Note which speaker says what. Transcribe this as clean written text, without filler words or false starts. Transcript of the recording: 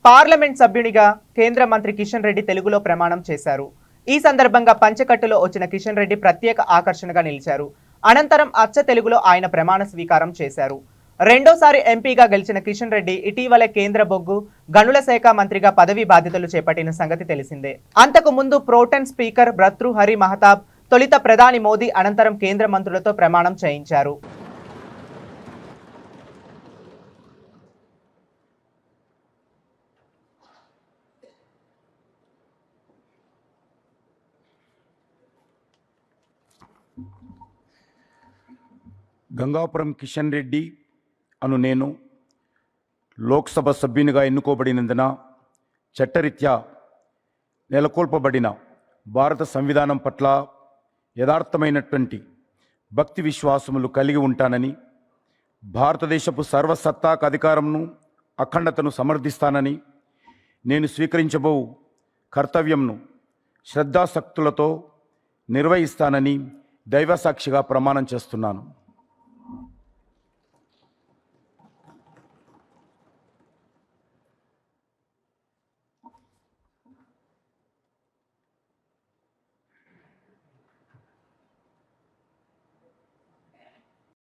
Speaker 1: Parliament సభ్యునిగా కేంద్ర మంత్రి కిషన్ రెడ్డి తెలుగులో ప్రమాణం చేశారు. ఈ సందర్భంగా పంచకట్టులో వచ్చిన కిషన్ రెడ్డి ప్రత్యేక ఆకర్షణగా నిలిచారు. అనంతరం అచ్చ తెలుగులో ఆయన ప్రమాణ స్వీకారం చేశారు. రెండోసారి ఎంపీగా గెలిచిన కిషన్ రెడ్డి ఇటీవలే కేంద్ర బొగ్గు గనుల శాఖ మంత్రిగా పదవీ బాధ్యతలు చేపట్టిన సంగతి తెలిసిందే. అంతకు ముందు ప్రోటెన్ స్పీకర్ భర్తృహరి మహతాబ్ తొలిత ప్రధాని మోదీ అనంతరం కేంద్ర మంత్రులతో ప్రమాణం చేయించారు.
Speaker 2: గంగాపురం కిషన్ రెడ్డి అను నేను లోక్సభ సభ్యునిగా ఎన్నుకోబడినందున చట్టరీత్యా నెలకొల్పబడిన భారత సంవిధానం పట్ల యథార్థమైనటువంటి భక్తి విశ్వాసములు కలిగి ఉంటానని, భారతదేశపు సర్వసత్తాక అధికారంను అఖండతను సమర్థిస్తానని, నేను స్వీకరించబో కర్తవ్యంను శ్రద్ధాశక్తులతో నిర్వహిస్తానని దైవసాక్షిగా ప్రమాణం చేస్తున్నాను.